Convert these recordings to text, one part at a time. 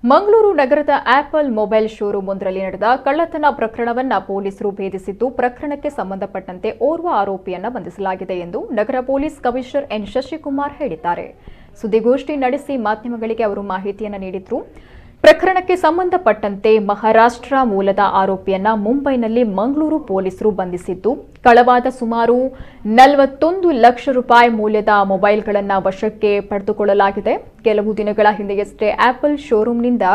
ಮಂಗಳೂರು ನಗರದ apple mobile showroom ಒಂದರಲ್ಲಿ ನಡೆದ ಕಳ್ಳತನ ಪ್ರಕರಣವನ್ನು ಪೊಲೀಸರು ಭೇದಿಸಿದ್ದು, ಪ್ರಕರಣಕ್ಕೆ ಸಂಬಂಧಪಟ್ಟಂತೆ ಓರ್ವ ಆರೋಪಿಯನ್ನು ಬಂಧಿಸಲಾಗಿದೆ ಎಂದು ನಗರ ಪೊಲೀಸ್ ಕಮಿಷನರ್ ಎನ್ ಶಶಿಕುಮಾರ್ ಹೇಳಿದ್ದಾರೆ. ಸುದ್ದಿಗೋಷ್ಠಿ ನಡೆಸಿ ಮಾಧ್ಯಮಗಳಿಗೆ ಅವರು ಮಾಹಿತಿಯನ್ನು ನೀಡಿದರು. ಪ್ರಕರಣಕ್ಕೆ ಸಂಬಂಧಪಟ್ಟಂತೆ ಮಹಾರಾಷ್ಟ್ರ ಮೂಲದ ಆರೋಪಿಯನ್ನ ಮುಂಬೈನಲ್ಲಿ ಮಂಗಳೂರು ಪೊಲೀಸರು ಬಂಧಿಸಿದ್ದು, ಕಳವಾದ ಸುಮಾರು 41 ಲಕ್ಷ ರೂಪಾಯಿ ಮೌಲ್ಯದ ಮೊಬೈಲ್ಗಳನ್ನು ವಶಕ್ಕೆ ಪಡೆದುಕೊಳ್ಳಲಾಗಿದೆ. ಕೆಲವು ದಿನಗಳ ಹಿಂದೆಯಷ್ಟೇ ಆಪಲ್ ಶೋರೂಮ್ನಿಂದ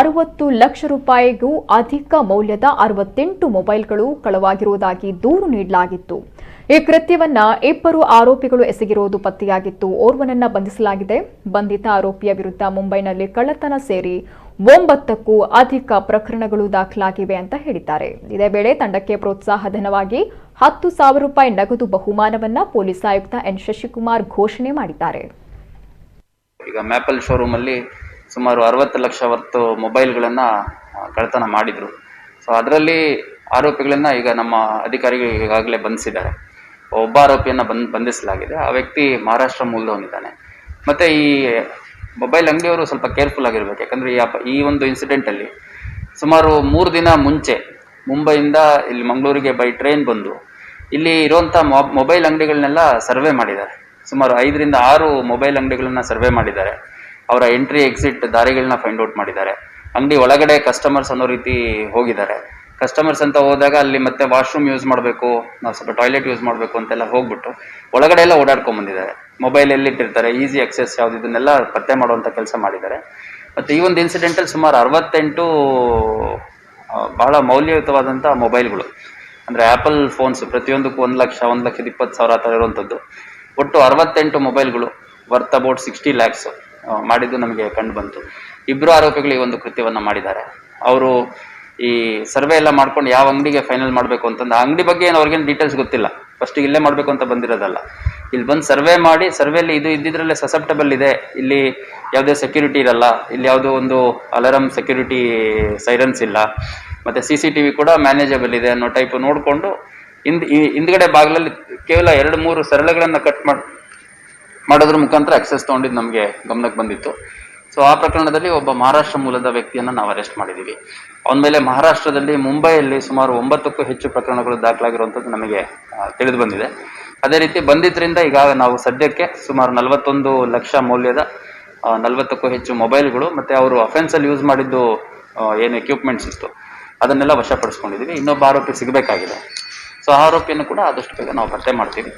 60 ಲಕ್ಷ ರೂಪಾಯಿಗೂ ಅಧಿಕ ಮೌಲ್ಯದ 68 ಮೊಬೈಲ್ಗಳು ಕಳವಾಗಿರುವುದಾಗಿ ದೂರು ನೀಡಲಾಗಿತ್ತು. ಈ ಕೃತ್ಯವನ್ನ ಇಬ್ಬರು ಆರೋಪಿಗಳು ಎಸಗಿರುವುದು ಪತ್ತೆಯಾಗಿತ್ತು. ಓರ್ವನನ್ನ ಬಂಧಿಸಲಾಗಿದೆ. ಬಂಧಿತ ಆರೋಪಿಯ ವಿರುದ್ಧ ಮುಂಬೈನಲ್ಲಿ ಕಳ್ಳತನ ಸೇರಿ 9ಕ್ಕೂ ಅಧಿಕ ಪ್ರಕರಣಗಳು ದಾಖಲಾಗಿವೆ ಅಂತ ಹೇಳಿದ್ದಾರೆ. ಇದೇ ವೇಳೆ ತಂಡಕ್ಕೆ ಪ್ರೋತ್ಸಾಹ ಧನವಾಗಿ 10,000 ರೂಪಾಯಿ ನಗದು ಬಹುಮಾನವನ್ನ ಪೊಲೀಸ್ ಆಯುಕ್ತ ಎನ್ ಶಶಿಕುಮಾರ್ ಘೋಷಣೆ ಮಾಡಿದ್ದಾರೆ. ಈಗ ಆಪಲ್ ಶೋರೂಮ್ ಅಲ್ಲಿ ಸುಮಾರು 60 ಲಕ್ಷ ವರ್ತು ಮೊಬೈಲ್ಗಳನ್ನ ಕಳ್ಳತನ ಮಾಡಿದ್ರು. ಸೊ ಅದರಲ್ಲಿ ಆರೋಪಿಗಳನ್ನ ಈಗ ನಮ್ಮ ಅಧಿಕಾರಿಗಳು ಈಗಾಗಲೇ ಬಂಧಿಸಿದ್ದಾರೆ. ಒಬ್ಬ ಆರೋಪಿಯನ್ನ ಬಂಧಿಸಲಾಗಿದೆ. ಆ ವ್ಯಕ್ತಿ ಮಹಾರಾಷ್ಟ್ರ ಮೂಲದವನಿದ್ದಾನೆ. ಮತ್ತೆ ಈ ಮೊಬೈಲ್ ಅಂಗಡಿಯವರು ಸ್ವಲ್ಪ ಕೇರ್ಫುಲ್ ಆಗಿರ್ಬೇಕು. ಯಾಕಂದ್ರೆ ಈ ಒಂದು ಇನ್ಸಿಡೆಂಟ್ ಅಲ್ಲಿ ಸುಮಾರು 3 ದಿನ ಮುಂಚೆ ಮುಂಬೈಯಿಂದ ಇಲ್ಲಿ ಮಂಗಳೂರಿಗೆ ಬೈ ಟ್ರೈನ್ ಬಂದು ಇಲ್ಲಿ ಇರುವಂತ ಮೊಬೈಲ್ ಅಂಗಡಿಗಳನ್ನೆಲ್ಲ ಸರ್ವೆ ಮಾಡಿದ್ದಾರೆ. ಸುಮಾರು 5 ರಿಂದ 6 ಮೊಬೈಲ್ ಅಂಗಡಿಗಳನ್ನ ಸರ್ವೆ ಮಾಡಿದ್ದಾರೆ. ಅವರ ಎಂಟ್ರಿ ಎಕ್ಸಿಟ್ ದಾರಿಗಳನ್ನ ಫೈಂಡ್ ಔಟ್ ಮಾಡಿದ್ದಾರೆ. ಅಂಗಡಿ ಒಳಗಡೆ ಕಸ್ಟಮರ್ಸ್ ಅನ್ನೋ ರೀತಿ ಹೋಗಿದ್ದಾರೆ. ಕಸ್ಟಮರ್ಸ್ ಅಂತ ಹೋದಾಗ ಅಲ್ಲಿ ಮತ್ತೆ ವಾಶ್ರೂಮ್ ಯೂಸ್ ಮಾಡಬೇಕು, ನಾವು ಸ್ವಲ್ಪ ಟಾಯ್ಲೆಟ್ ಯೂಸ್ ಮಾಡಬೇಕು ಅಂತೆಲ್ಲ ಹೋಗ್ಬಿಟ್ಟು ಒಳಗಡೆ ಎಲ್ಲ ಓಡಾಡ್ಕೊಂಡ್ ಬಂದಿದ್ದಾರೆ. ಮೊಬೈಲ್ ಎಲ್ಲಿಟ್ಟಿರ್ತಾರೆ, ಈಸಿ ಆಕ್ಸೆಸ್ ಯಾವ್ದು, ಇದನ್ನೆಲ್ಲ ಪತ್ತೆ ಮಾಡುವಂಥ ಕೆಲಸ ಮಾಡಿದ್ದಾರೆ. ಮತ್ತು ಈ ಒಂದು ಇನ್ಸಿಡೆಂಟಲ್ಲಿ ಸುಮಾರು 68 ಬಹಳ ಮೌಲ್ಯಯುತವಾದಂಥ ಮೊಬೈಲ್ಗಳು, ಅಂದರೆ ಆ್ಯಪಲ್ ಫೋನ್ಸ್ ಪ್ರತಿಯೊಂದಕ್ಕೂ 1 ಲಕ್ಷ 1,20,000 ಆ ಥರ ಇರುವಂಥದ್ದು. ಒಟ್ಟು 68 ಮೊಬೈಲ್ಗಳು ವರ್ತ್ ಅಬೌಟ್ 60 ಲ್ಯಾಕ್ಸ್ ಮಾಡಿದ್ದು ನಮಗೆ ಕಂಡು ಬಂತು. ಇಬ್ಬರು ಆರೋಪಿಗಳು ಈ ಒಂದು ಕೃತ್ಯವನ್ನು ಮಾಡಿದ್ದಾರೆ. ಅವರು ಈ ಸರ್ವೆ ಎಲ್ಲ ಮಾಡ್ಕೊಂಡು ಯಾವ ಅಂಗಡಿಗೆ ಫೈನಲ್ ಮಾಡಬೇಕು ಅಂತಂದು, ಆ ಅಂಗಡಿ ಬಗ್ಗೆ ಏನು ಅವ್ರಿಗೇನು ಡೀಟೇಲ್ಸ್ ಗೊತ್ತಿಲ್ಲ. ಫಸ್ಟ್ ಇಲ್ಲೇ ಮಾಡಬೇಕು ಅಂತ ಬಂದಿರೋದಲ್ಲ. ಇಲ್ಲಿ ಬಂದು ಸರ್ವೆ ಮಾಡಿ, ಸರ್ವೆಯಲ್ಲಿ ಇದು ಇದ್ದಿದ್ರಲ್ಲೇ ಸಸೆಪ್ಟಬಲ್ ಇದೆ, ಇಲ್ಲಿ ಯಾವುದೇ ಸೆಕ್ಯೂರಿಟಿ ಇರಲ್ಲ, ಇಲ್ಲಿ ಯಾವುದೋ ಒಂದು ಅಲಾರಮ್ ಸೆಕ್ಯೂರಿಟಿ ಸೈರನ್ಸ್ ಇಲ್ಲ, ಮತ್ತು CCTV ಕೂಡ ಮ್ಯಾನೇಜಬಲ್ ಇದೆ ಅನ್ನೋ ಟೈಪ್ ನೋಡಿಕೊಂಡು ಹಿಂದ್ಗಡೆ ಬಾಗಿಲಲ್ಲಿ ಕೇವಲ 2-3 ಸರಳುಗಳನ್ನು ಕಟ್ ಮಾಡೋದ್ರ ಮುಖಾಂತರ ಆಕ್ಸೆಸ್ ತೊಗೊಂಡಿದ್ದು ನಮಗೆ ಗಮನಕ್ಕೆ ಬಂದಿತ್ತು. ಸೊ ಆ ಪ್ರಕರಣದಲ್ಲಿ ಒಬ್ಬ ಮಹಾರಾಷ್ಟ್ರ ಮೂಲದ ವ್ಯಕ್ತಿಯನ್ನು ನಾವು ಅರೆಸ್ಟ್ ಮಾಡಿದ್ದೀವಿ. ಅವನ ಮೇಲೆ ಮಹಾರಾಷ್ಟ್ರದಲ್ಲಿ ಮುಂಬೈಯಲ್ಲಿ ಸುಮಾರು 9ಕ್ಕೂ ಹೆಚ್ಚು ಪ್ರಕರಣಗಳು ದಾಖಲಾಗಿರುವಂಥದ್ದು ನಮಗೆ ತಿಳಿದು ಬಂದಿದೆ. ಅದೇ ರೀತಿ ಬಂದಿದ್ದರಿಂದ ಈಗ ನಾವು ಸದ್ಯಕ್ಕೆ ಸುಮಾರು 41 ಲಕ್ಷ ಮೌಲ್ಯದ 40ಕ್ಕೂ ಹೆಚ್ಚು ಮೊಬೈಲ್ಗಳು ಮತ್ತು ಅವರು ಅಫೆನ್ಸಲ್ಲಿ ಯೂಸ್ ಮಾಡಿದ್ದು ಏನು ಎಕ್ವಿಪ್ಮೆಂಟ್ಸ್ ಇತ್ತು ಅದನ್ನೆಲ್ಲ ವಶಪಡಿಸ್ಕೊಂಡಿದ್ದೀವಿ. ಇನ್ನೊಬ್ಬ ಆರೋಪಿ ಸಿಗಬೇಕಾಗಿದೆ. ಸೊ ಆ ಆರೋಪಿಯನ್ನು ಕೂಡ ಆದಷ್ಟು ಬೇಗ ನಾವು ಪತ್ತೆ ಮಾಡ್ತೀವಿ.